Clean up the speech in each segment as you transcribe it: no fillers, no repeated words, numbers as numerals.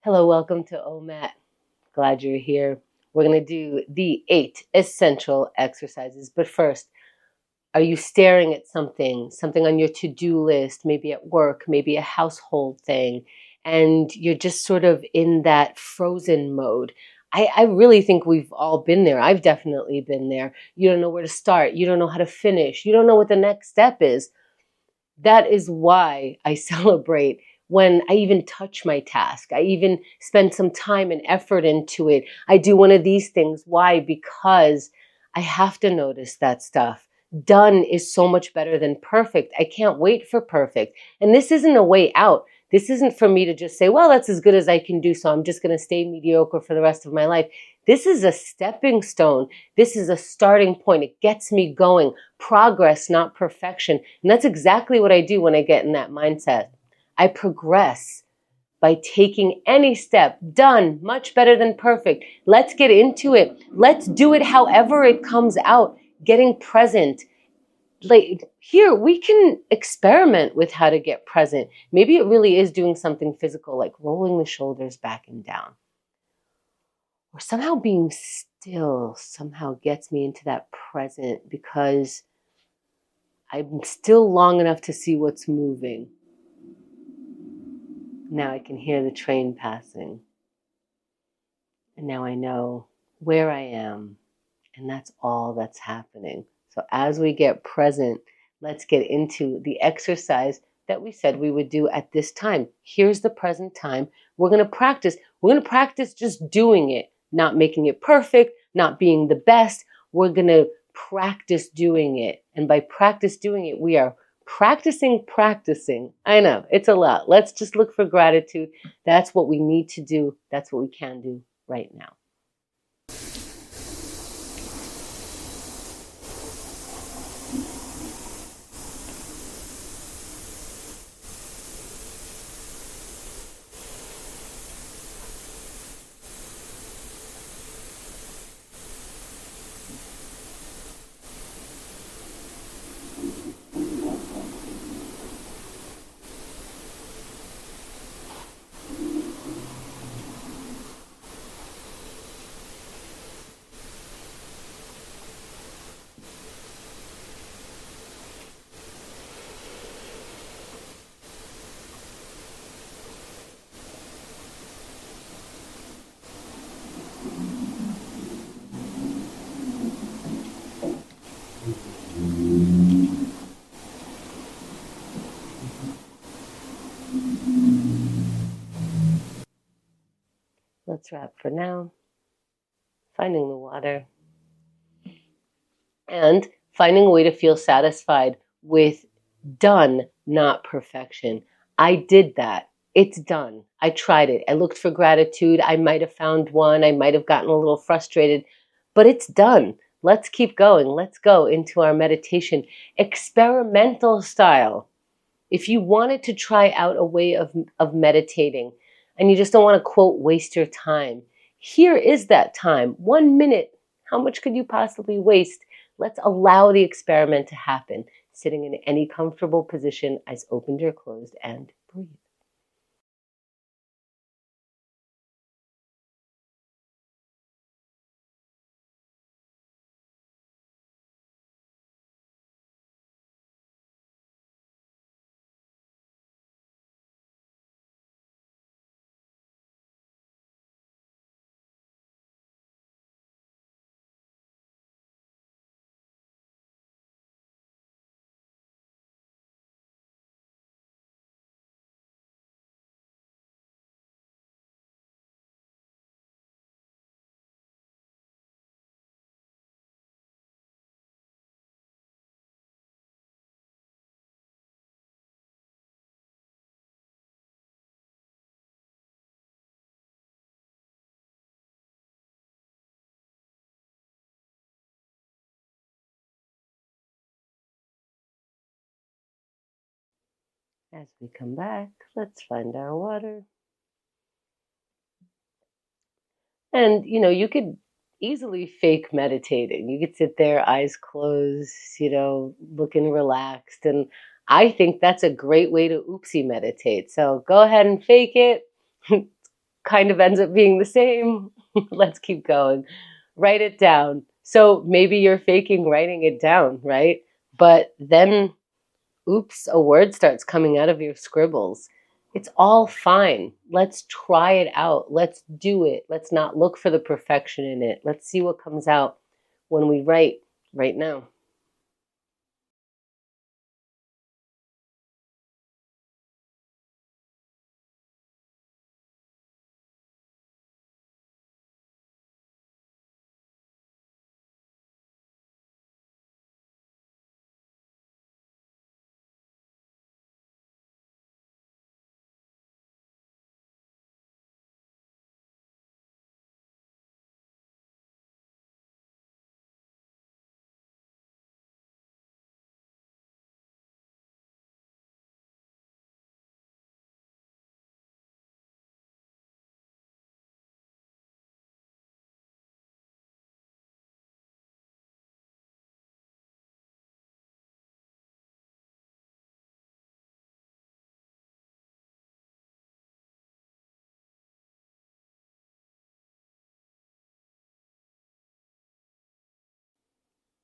Hello, welcome to OMAT. Glad you're here. We're going to do the 8 essential exercises. But first, are you staring at something on your to-do list, maybe at work, maybe a household thing, and you're just sort of in that frozen mode? I really think we've all been there. I've definitely been there. You don't know where to start. You don't know how to finish. You don't know what the next step is. That is why I celebrate when I even touch my task. I even spend some time and effort into it. I do one of these things. Why? Because I have to notice that stuff. Done is so much better than perfect. I can't wait for perfect. And this isn't a way out. This isn't for me to just say, well, that's as good as I can do, so I'm just going to stay mediocre for the rest of my life. This is a stepping stone. This is a starting point. It gets me going. Progress, not perfection. And that's exactly what I do when I get in that mindset. I progress by taking any step. Done, much better than perfect. Let's get into it. Let's do it however it comes out. Getting present. Like here, we can experiment with how to get present. Maybe it really is doing something physical, like rolling the shoulders back and down. Or somehow being still somehow gets me into that present because I'm still long enough to see what's moving. Now I can hear the train passing. And now I know where I am. And that's all that's happening. So as we get present, let's get into the exercise that we said we would do at this time. Here's the present time. We're going to practice. We're going to practice just doing it, not making it perfect, not being the best. We're going to practice doing it. And by practice doing it, we are practicing. I know, it's a lot. Let's just look for gratitude. That's what we need to do. That's what we can do right now. Let's wrap for now. Finding the water. And finding a way to feel satisfied with done, not perfection. I did that. It's done. I tried it. I looked for gratitude. I might have found one. I might have gotten a little frustrated, but it's done. Let's keep going. Let's go into our meditation, experimental style. If you wanted to try out a way of meditating and you just don't want to, quote, waste your time, here is that time. 1 minute. How much could you possibly waste? Let's allow the experiment to happen. Sitting in any comfortable position, eyes opened or closed, and breathe. As we come back, let's find our water. And, you could easily fake meditating. You could sit there, eyes closed, looking relaxed. And I think that's a great way to oopsie meditate. So go ahead and fake it. kind of ends up being the same. Let's keep going. Write it down. So maybe you're faking writing it down, right? But then, oops, a word starts coming out of your scribbles. It's all fine. Let's try it out. Let's do it. Let's not look for the perfection in it. Let's see what comes out when we write right now.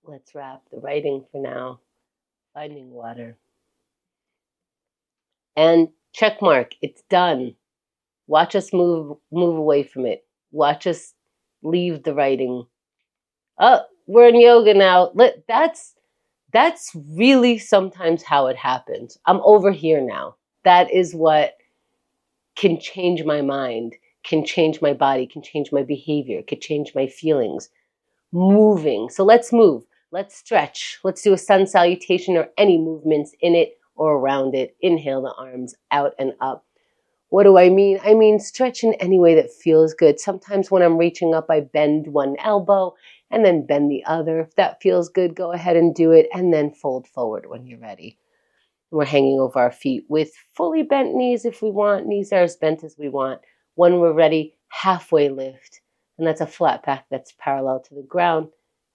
Let's wrap the writing for now. Finding water. And check mark. It's done. Watch us move away from it. Watch us leave the writing. Oh, we're in yoga now. That's really sometimes how it happens. I'm over here now. That is what can change my mind, can change my body, can change my behavior, can change my feelings. Moving. So let's move. Let's stretch. Let's do a sun salutation or any movements in it or around it. Inhale the arms out and up. What do I mean? I mean stretch in any way that feels good. Sometimes when I'm reaching up, I bend one elbow and then bend the other. If that feels good, go ahead and do it, and then fold forward when you're ready. We're hanging over our feet with fully bent knees if we want. Knees are as bent as we want. When we're ready, halfway lift. And that's a flat back that's parallel to the ground.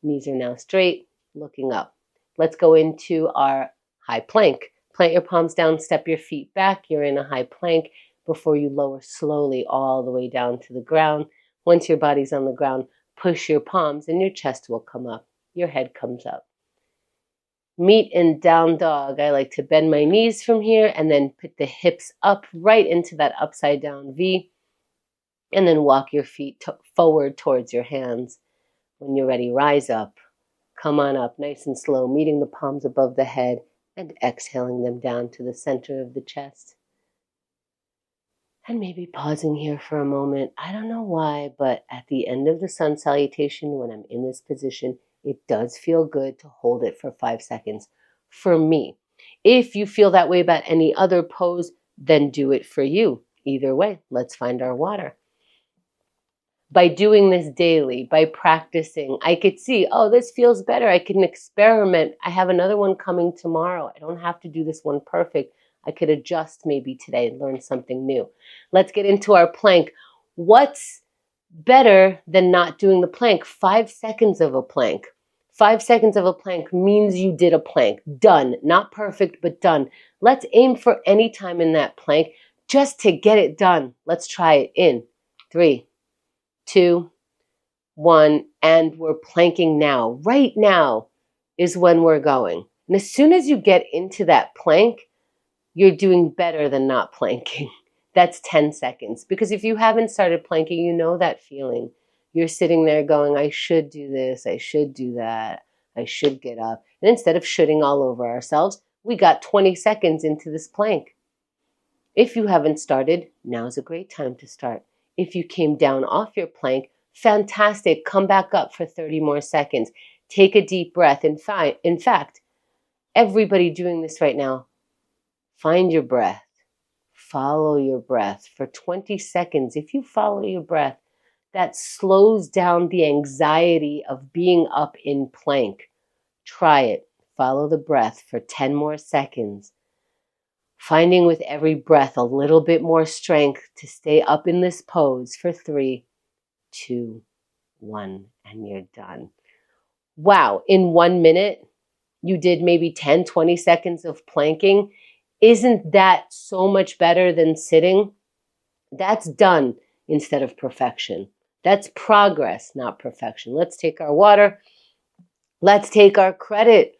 Knees are now straight, looking up. Let's go into our high plank. Plant your palms down, step your feet back. You're in a high plank before you lower slowly all the way down to the ground. Once your body's on the ground, push your palms and your chest will come up. Your head comes up. Meet in down dog. I like to bend my knees from here and then put the hips up right into that upside down V, and then walk your feet forward towards your hands. When you're ready, rise up. Come on up nice and slow, meeting the palms above the head and exhaling them down to the center of the chest. And maybe pausing here for a moment. I don't know why, but at the end of the sun salutation, when I'm in this position, it does feel good to hold it for 5 seconds for me. If you feel that way about any other pose, then do it for you. Either way, let's find our water. By doing this daily, by practicing, I could see, oh, this feels better. I can experiment. I have another one coming tomorrow. I don't have to do this one perfect. I could adjust maybe today and learn something new. Let's get into our plank. What's better than not doing the plank? 5 seconds of a plank. 5 seconds of a plank means you did a plank. Done. Not perfect, but done. Let's aim for any time in that plank just to get it done. Let's try it in 3, 2, 1, and we're planking now. Right now is when we're going. And as soon as you get into that plank, you're doing better than not planking. That's 10 seconds. Because if you haven't started planking, you know that feeling. You're sitting there going, I should do this, I should do that, I should get up. And instead of shooting all over ourselves, we got 20 seconds into this plank. If you haven't started, now's a great time to start. If you came down off your plank, fantastic. Come back up for 30 more seconds. Take a deep breath. In fact, everybody doing this right now, find your breath. Follow your breath for 20 seconds. If you follow your breath, that slows down the anxiety of being up in plank. Try it. Follow the breath for 10 more seconds. Finding with every breath a little bit more strength to stay up in this pose for 3, 2, 1, and you're done. Wow, in 1 minute, you did maybe 10, 20 seconds of planking. Isn't that so much better than sitting? That's done. instead of perfection. That's progress, not perfection. Let's take our water. Let's take our credit.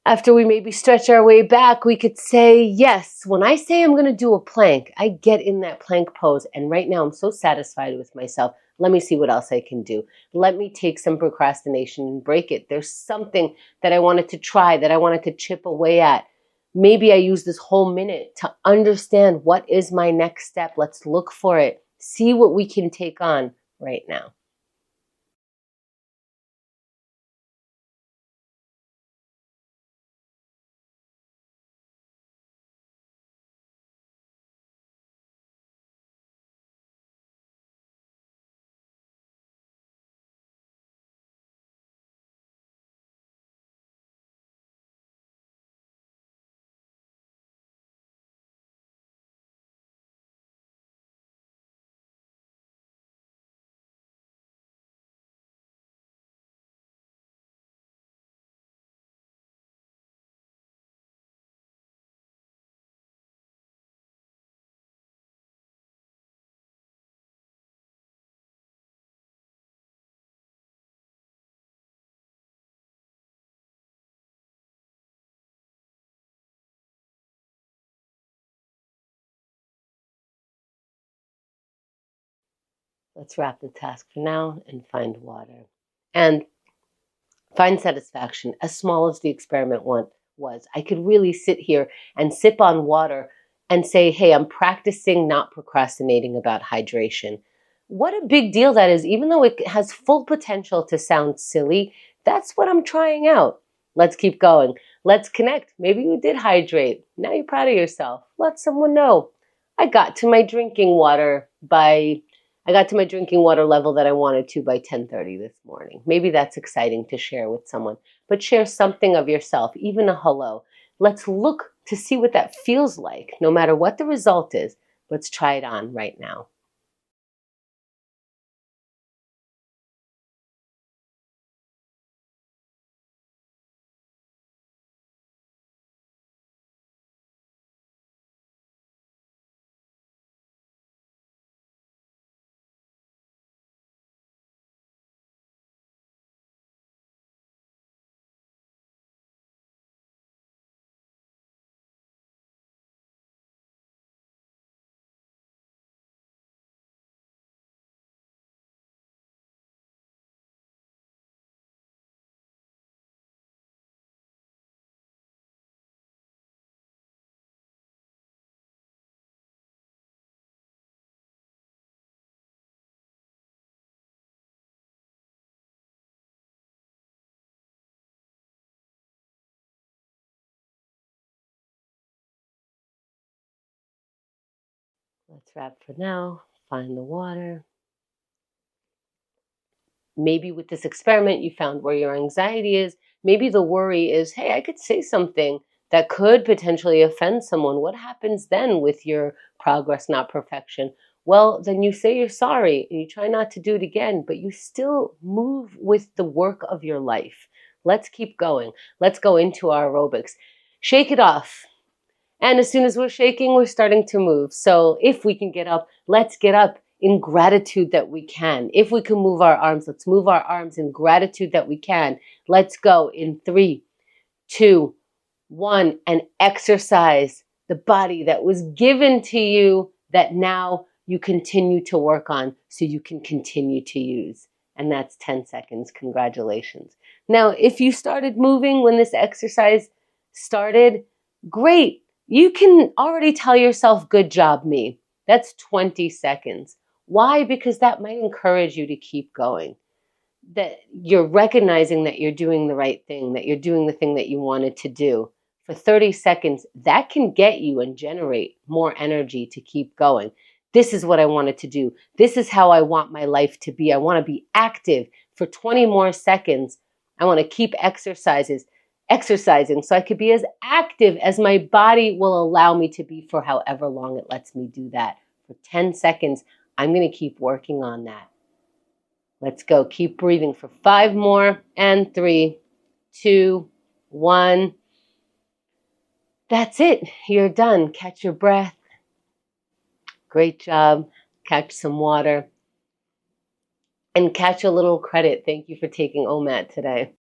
After we maybe stretch our way back, we could say, yes, when I say I'm going to do a plank, I get in that plank pose. And right now I'm so satisfied with myself. Let me see what else I can do. Let me take some procrastination and break it. There's something that I wanted to try, that I wanted to chip away at. Maybe I use this whole minute to understand what is my next step. Let's look for it. See what we can take on right now. Let's wrap the task for now and find water. And find satisfaction, as small as the experiment was. I could really sit here and sip on water and say, hey, I'm practicing not procrastinating about hydration. What a big deal that is, even though it has full potential to sound silly. That's what I'm trying out. Let's keep going. Let's connect. Maybe you did hydrate. Now you're proud of yourself. Let someone know. I got to my drinking water level that I wanted to by 10:30 this morning. Maybe that's exciting to share with someone, but share something of yourself, even a hello. Let's look to see what that feels like, no matter what the result is. Let's try it on right now. Let's wrap for now. Find the water. Maybe with this experiment, you found where your anxiety is. Maybe the worry is, hey, I could say something that could potentially offend someone. What happens then with your progress, not perfection? Well, then you say you're sorry and you try not to do it again, but you still move with the work of your life. Let's keep going. Let's go into our aerobics. Shake it off. And as soon as we're shaking, we're starting to move. So if we can get up, let's get up in gratitude that we can. If we can move our arms, let's move our arms in gratitude that we can. Let's go in 3, 2, 1, and exercise the body that was given to you that now you continue to work on so you can continue to use. And that's 10 seconds. Congratulations. Now, if you started moving when this exercise started, great. You can already tell yourself, good job, me. That's 20 seconds. Why? Because that might encourage you to keep going. That you're recognizing that you're doing the right thing, that you're doing the thing that you wanted to do. For 30 seconds, that can get you and generate more energy to keep going. This is what I wanted to do. This is how I want my life to be. I want to be active for 20 more seconds. I want to keep exercising so I could be as active as my body will allow me to be for however long it lets me do that. For 10 seconds, I'm going to keep working on that. Let's go. Keep breathing for 5 more. And 3, 2, 1. That's it. You're done. Catch your breath. Great job. catch some water, and catch a little credit. Thank you for taking OMAT today.